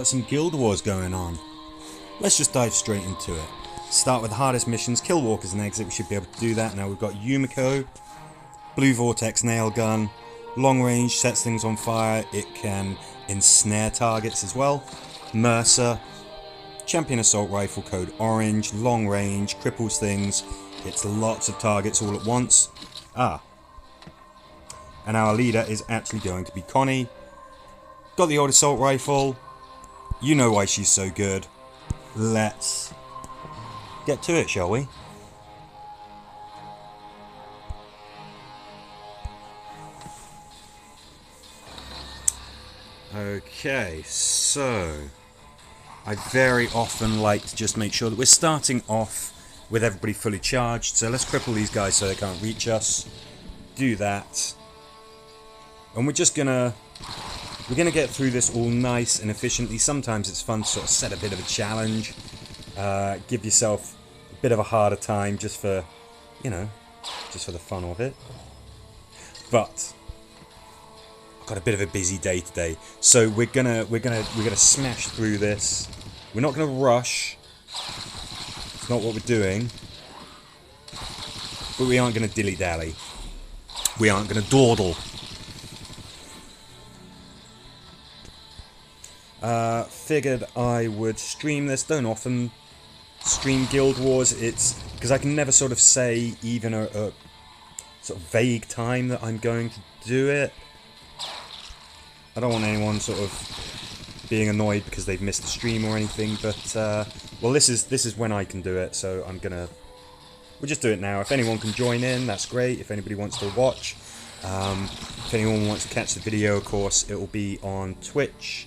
Got some guild wars going on. Let's just dive straight into it. Start with the hardest missions, kill walkers and exit. We should be able to do that. Now we've got Yumiko, Blue Vortex nail gun, long range, sets things on fire. It can ensnare targets as well. Mercer, champion assault rifle code orange, long range, cripples things, hits lots of targets all at once. And our leader is actually going to be Connie. Got the old assault rifle. You know why she's so good. Let's get to it, shall we? Okay, so I very often like to just make sure that we're starting off with everybody fully charged. So let's cripple these guys so they can't reach us. Do that. And we're gonna get through this all nice and efficiently. Sometimes it's fun to sort of set a bit of a challenge. Give yourself a bit of a harder time just for, just for the fun of it. But I've got a bit of a busy day today, so we're gonna smash through this. We're not gonna rush. It's not what we're doing. But we aren't gonna dilly-dally. We aren't gonna dawdle. Figured I would stream this. Don't often stream Guild Wars. It's because I can never sort of say even a sort of vague time that I'm going to do it. I don't want anyone sort of being annoyed because they've missed a stream or anything. But well, this is when I can do it. So we'll just do it now. If anyone can join in, that's great. If anybody wants to watch, if anyone wants to catch the video, of course, it will be on Twitch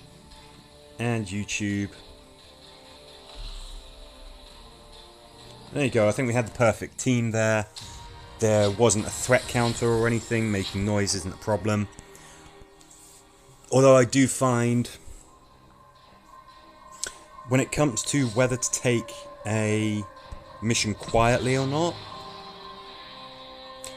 and YouTube. There you go. I think we had the perfect team there. There wasn't a threat counter or anything. Making noise isn't a problem. Although I do find when it comes to whether to take a mission quietly or not,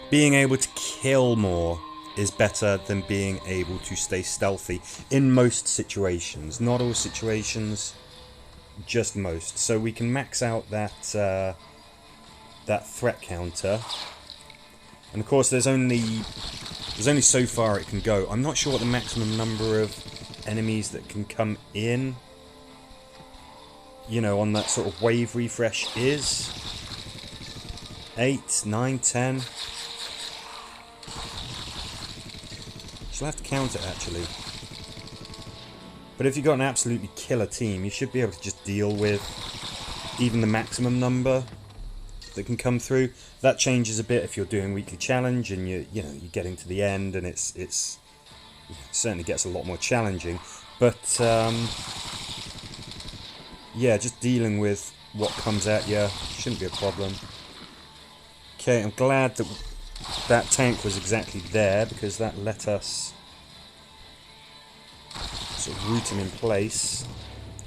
being able to kill more is better than being able to stay stealthy in most situations. Not all situations, just most. So we can max out that threat counter, and of course there's only so far it can go. I'm not sure what the maximum number of enemies that can come in, on that sort of wave refresh is. 8, 9, 10. She'll have to count it actually. But if you've got an absolutely killer team, you should be able to just deal with even the maximum number that can come through. That changes a bit if you're doing weekly challenge and you're getting to the end, and it certainly gets a lot more challenging. But yeah, just dealing with what comes at you shouldn't be a problem. Okay, I'm glad that tank was exactly there, because that let us sort of root him in place.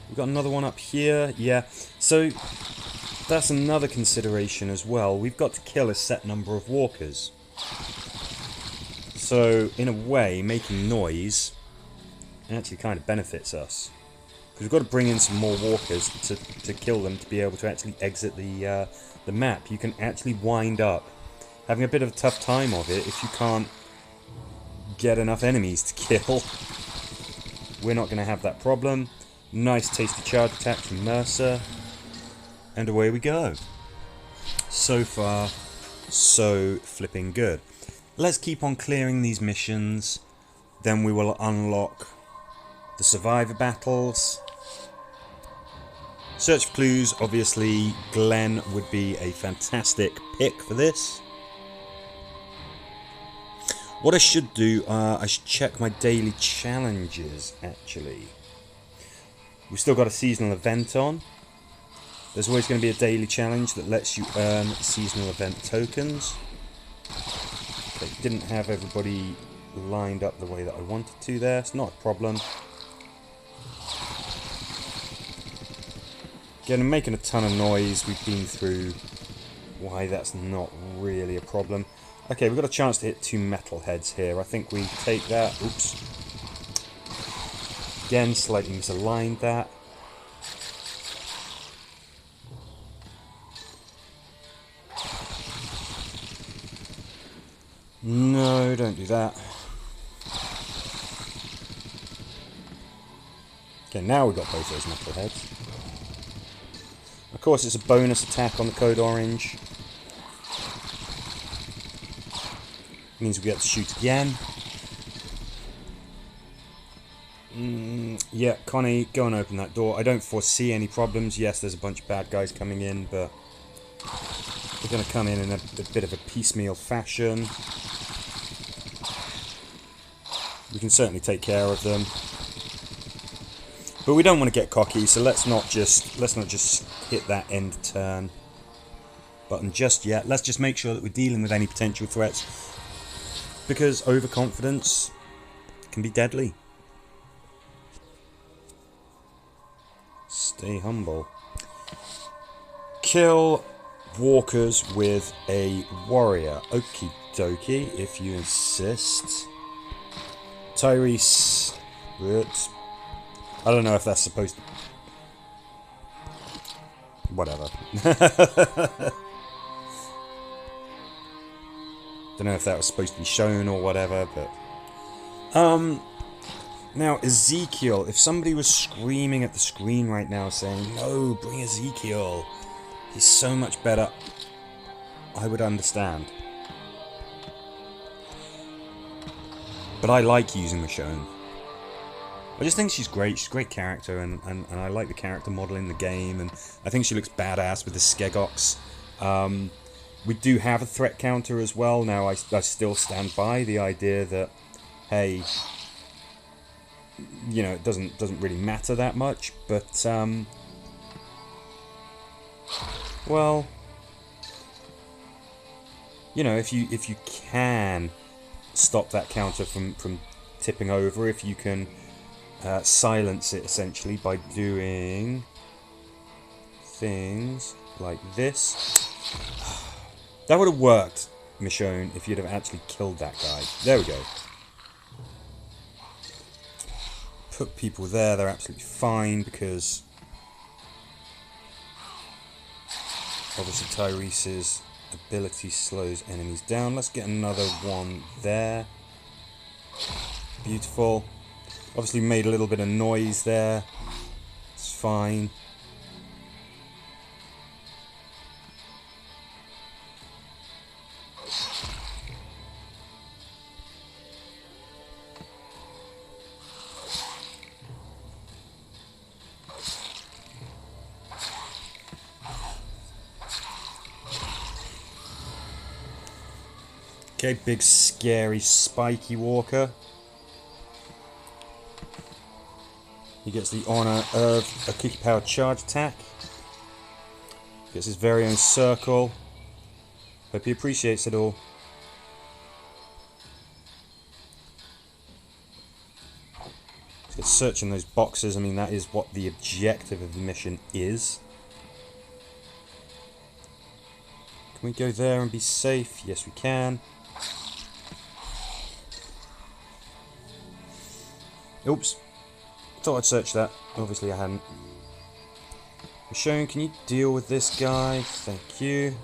We've got another one up here. Yeah, so that's another consideration as well. We've got to kill a set number of walkers. So in a way, making noise actually kind of benefits us, because we've got to bring in some more walkers to kill them to be able to actually exit the map. You can actually wind up having a bit of a tough time of it if you can't get enough enemies to kill. We're not going to have that problem. Nice tasty charge attack from Mercer. And away we go. So far, so flipping good. Let's keep on clearing these missions. Then we will unlock the survivor battles. Search for clues. Obviously, Glenn would be a fantastic pick for this. What I should do, I should check my daily challenges, actually. We've still got a seasonal event on. There's always going to be a daily challenge that lets you earn seasonal event tokens. Okay, didn't have everybody lined up the way that I wanted to there. It's not a problem. Again, I'm making a ton of noise. We've been through why that's not really a problem. Okay, we've got a chance to hit 2 metal heads here. I think we take that. Oops. Again, slightly misaligned that. No, don't do that. Okay, now we've got both those knuckleheads. Of course, it's a bonus attack on the Code Orange. Means we get to shoot again. Yeah, Connie, go and open that door. I don't foresee any problems. Yes, there's a bunch of bad guys coming in, but they're going to come in a bit of a piecemeal fashion. We can certainly take care of them, but we don't want to get cocky. So let's not just hit that end turn button just yet. Let's just make sure that we're dealing with any potential threats, because overconfidence can be deadly. Stay humble. Kill walkers with a warrior. Okie dokie, if you insist. Tyrese. I don't know if that's supposed to... Whatever. Don't know if that was supposed to be shown or whatever, but... Now, Ezekiel. If somebody was screaming at the screen right now saying, no, bring Ezekiel, he's so much better, I would understand. But I like using Michonne. I just think she's great. She's a great character, and I like the character model in the game, and I think she looks badass with the Skegox. We do have a threat counter as well. Now, I still stand by the idea that, hey, you know, it doesn't really matter that much, but, well, you know, if you can stop that counter from tipping over, if you can silence it essentially by doing things like this. That would have worked, Michonne, if you'd have actually killed that guy. There we go. Put people there, they're absolutely fine, because obviously Tyrese's ability slows enemies down. Let's get another one there. Beautiful. Obviously made a little bit of noise there. It's fine. Okay, big scary spiky walker. He gets the honour of a cookie powered charge attack. Gets his very own circle. Hope he appreciates it all. Let's get searching those boxes. I mean, that is what the objective of the mission is. Can we go there and be safe? Yes, we can. Oops. Thought I'd search that. Obviously I hadn't. Michonne, can you deal with this guy? Thank you.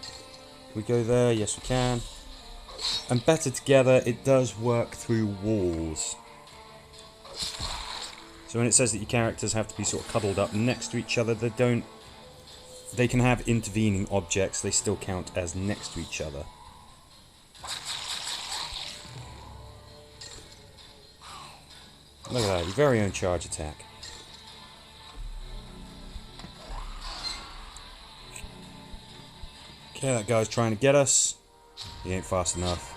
Can we go there? Yes, we can. And better together, it does work through walls. So when it says that your characters have to be sort of cuddled up next to each other, they can have intervening objects, they still count as next to each other. Look at that, your very own charge attack. Okay, that guy's trying to get us. He ain't fast enough.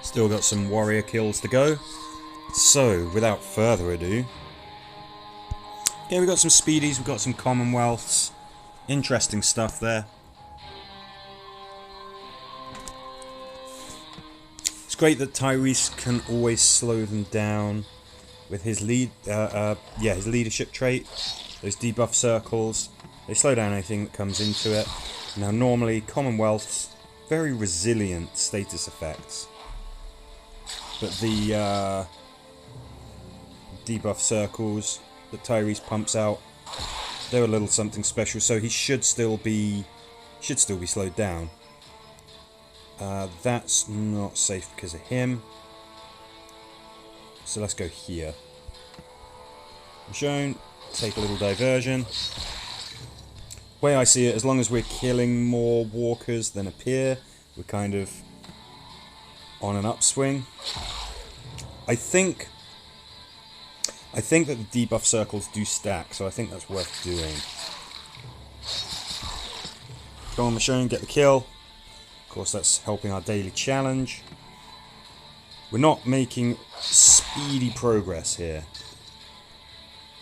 Still got some warrior kills to go. So, without further ado... Okay, we've got some speedies, we've got some commonwealths. Interesting stuff there. It's great that Tyrese can always slow them down with his his leadership trait. Those debuff circles, they slow down anything that comes into it. Now normally Commonwealth's very resilient status effects, but the debuff circles that Tyrese pumps out, they're a little something special, so he should still be slowed down. That's not safe because of him. So let's go here. Michonne, take a little diversion. Way I see it, as long as we're killing more walkers than appear, we're kind of on an upswing. I think that the debuff circles do stack, so I think that's worth doing. Go on, Michonne, get the kill. Of course, that's helping our daily challenge. We're not making speedy progress here.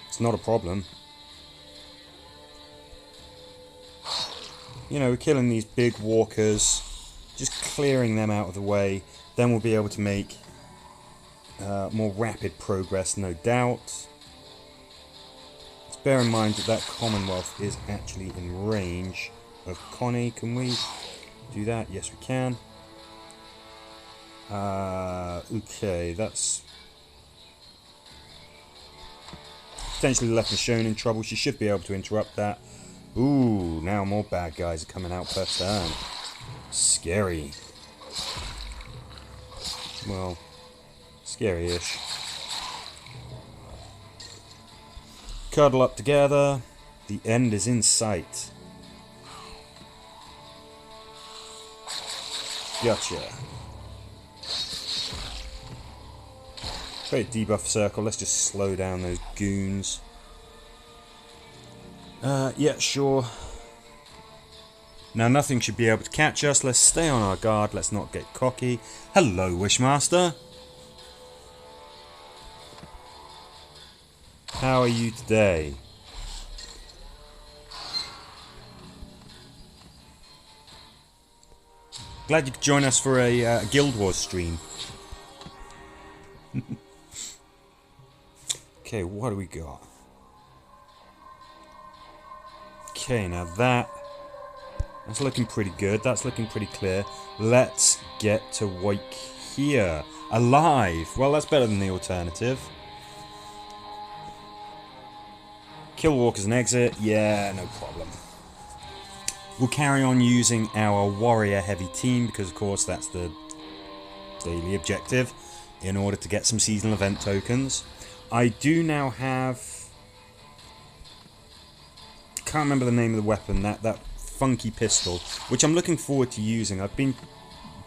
It's not a problem. You know, we're killing these big walkers, just clearing them out of the way. Then we'll be able to make more rapid progress, no doubt. Let's bear in mind that that Commonwealth is actually in range of Connie. Can we do that? Yes, we can. Okay, that's potentially left Michonne in trouble. She should be able to interrupt that. Ooh, now more bad guys are coming out per turn. Scary. Well, scary-ish. Cuddle up together. The end is in sight. Gotcha. Create a debuff circle. Let's just slow down those goons. Yeah, sure. Now nothing should be able to catch us. Let's stay on our guard. Let's not get cocky. Hello, Wishmaster. How are you today? Glad you could join us for a Guild Wars stream. Okay, what do we got? Okay, now that's looking pretty good. That's looking pretty clear. Let's get to Wake here. Alive! Well, that's better than the alternative. Kill walkers and exit. Yeah, no problem. We'll carry on using our warrior heavy team because, of course, that's the daily objective in order to get some seasonal event tokens. I do now have... can't remember the name of the weapon, that funky pistol, which I'm looking forward to using. I've been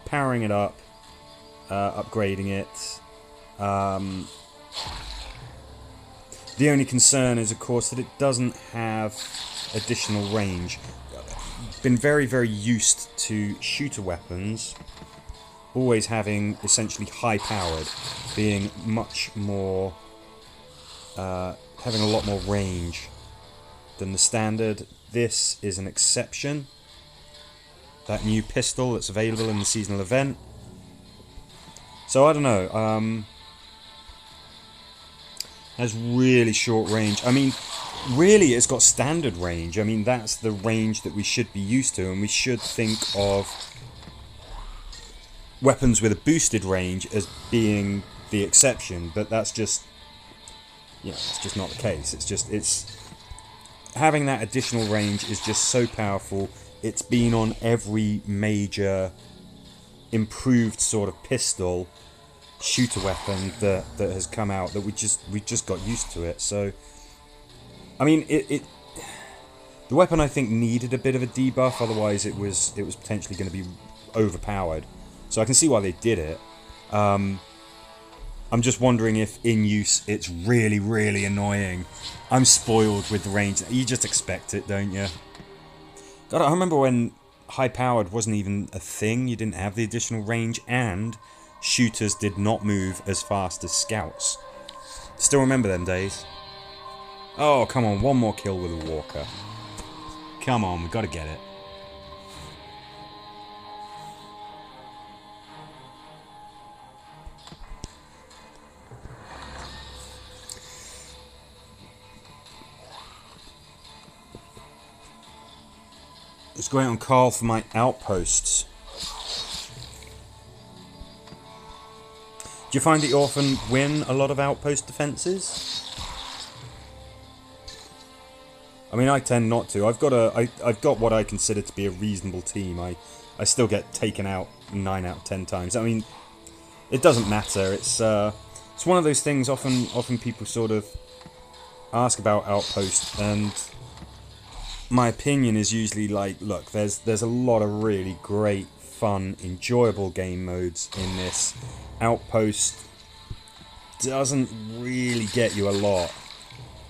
powering it up, upgrading it. The only concern is, of course, that it doesn't have additional range. Been very, very used to shooter weapons always having essentially high-powered, being much more, having a lot more range than the standard. This is an exception. That new pistol that's available in the seasonal event. So I don't know. Has really short range. I mean, really, it's got standard range. I mean, that's the range that we should be used to, and we should think of weapons with a boosted range as being the exception. But that's just, you know, it's just not the case. It's having that additional range is just so powerful. It's been on every major improved sort of pistol shooter weapon that has come out, that we just got used to it. So I mean, the weapon I think needed a bit of a debuff, otherwise it was potentially going to be overpowered. So I can see why they did it. I'm just wondering if in use it's really, really annoying. I'm spoiled with the range. You just expect it, don't you? God, I remember when high-powered wasn't even a thing. You didn't have the additional range, and shooters did not move as fast as scouts. Still remember them days. Oh, come on, one more kill with a walker. Come on, we've got to get it. It's great on Carl for my outposts. Do you find that you often win a lot of outpost defenses? I mean, I tend not to. I've got what I consider to be a reasonable team. I still get taken out 9 out of 10 times. I mean, it doesn't matter. It's one of those things. Often people sort of ask about outpost, and my opinion is usually like, look, there's a lot of really great, fun, enjoyable game modes in this. Outpost doesn't really get you a lot.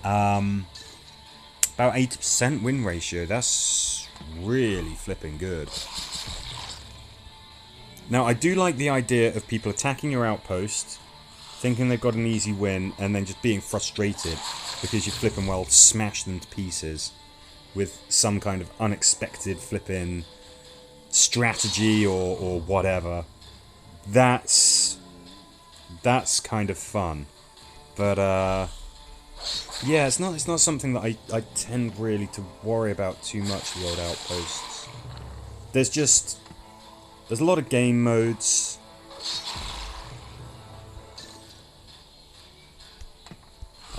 About 80% win ratio. That's really flipping good. Now, I do like the idea of people attacking your outpost, thinking they've got an easy win, and then just being frustrated because you flipping well smash them to pieces with some kind of unexpected flipping strategy or whatever. That's kind of fun. But yeah, it's not something that I tend really to worry about too much, the old outposts. There's a lot of game modes.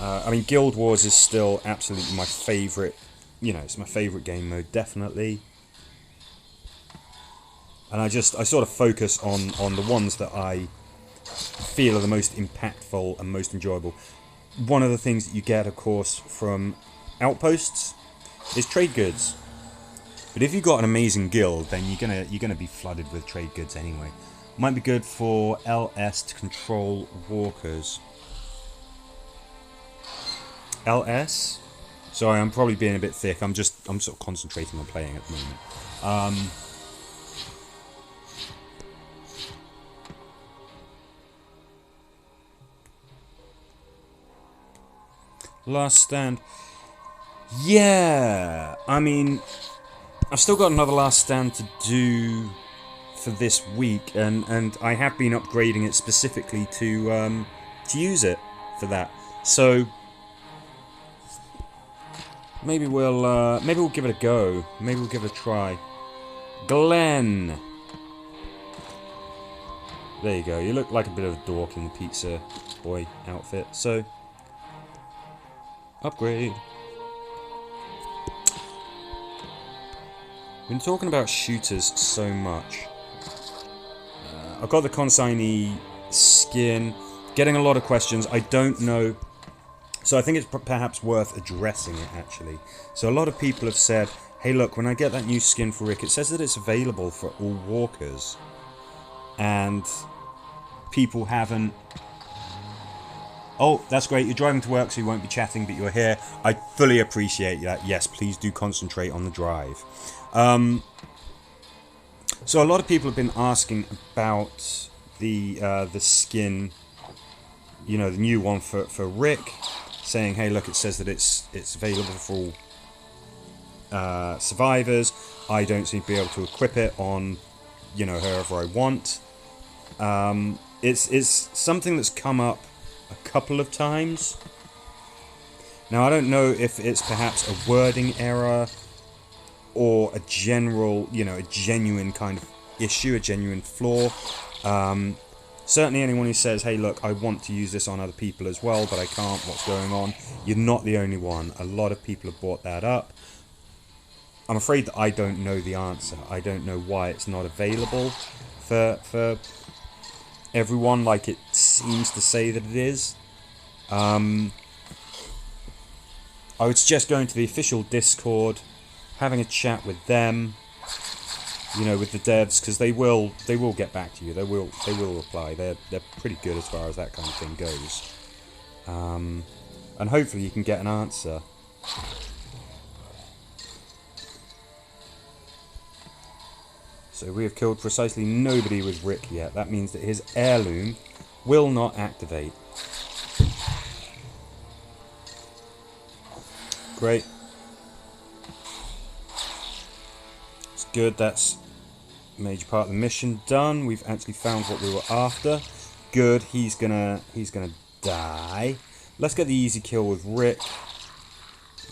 I mean, Guild Wars is still absolutely my favourite. You know, it's my favourite game mode, definitely. And I sort of focus on the ones that I feel are the most impactful and most enjoyable. One of the things that you get, of course, from outposts is trade goods. But if you've got an amazing guild, then you're gonna be flooded with trade goods anyway. Might be good for LS to control walkers. LS? Sorry, I'm probably being a bit thick. I'm sort of concentrating on playing at the moment. Last stand. Yeah, I mean, I've still got another last stand to do for this week, and I have been upgrading it specifically to use it for that. So maybe we'll give it a go. Maybe we'll give it a try. Glenn. There you go. You look like a bit of a dork in the pizza boy outfit. So upgrade. Been talking about shooters so much. I've got the consignee skin. Getting a lot of questions. I don't know. So I think it's perhaps worth addressing it, actually. So a lot of people have said, hey, look, when I get that new skin for Rick, it says that it's available for all walkers. And people haven't... Oh, that's great. You're driving to work, so you won't be chatting, but you're here. I fully appreciate that. Yes, please do concentrate on the drive. So a lot of people have been asking about the skin, you know, the new one for Rick, saying, hey, look, it says that it's available for all survivors. I don't seem to be able to equip it on, you know, whoever I want. It's something that's come up a couple of times. Now, I don't know if it's perhaps a wording error or a general, you know, a genuine kind of issue, a genuine flaw. Certainly anyone who says, hey, look, I want to use this on other people as well, but I can't, what's going on? You're not the only one. A lot of people have brought that up. I'm afraid that I don't know the answer. I don't know why it's not available for everyone like it seems to say that it is. I would suggest going to the official Discord, having a chat with them, you know, with the devs, because they will get back to you. They will reply. They're pretty good as far as that kind of thing goes. And hopefully you can get an answer. So we have killed precisely nobody with Rick yet. That means that his heirloom will not activate. Great. It's good. That's a major part of the mission done. We've actually found what we were after. Good. He's gonna die. Let's get the easy kill with Rick.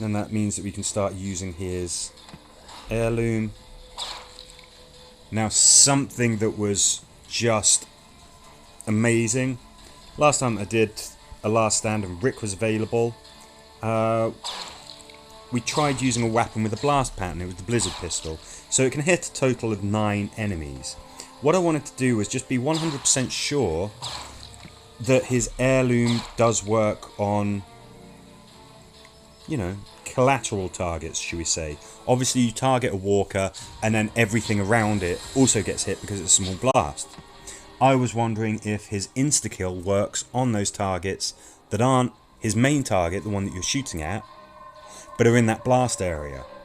And that means that we can start using his heirloom. Now, something that was just amazing. Last time I did a last stand and Rick was available, we tried using a weapon with a blast pattern. It was the Blizzard pistol, so it can hit a total of 9 enemies. What I wanted to do was just be 100% sure that his heirloom does work on, you know, collateral targets, should we say. Obviously you target a walker and then everything around it also gets hit because it's a small blast. I was wondering if his insta-kill works on those targets that aren't his main target, the one that you're shooting at, but are in that blast area.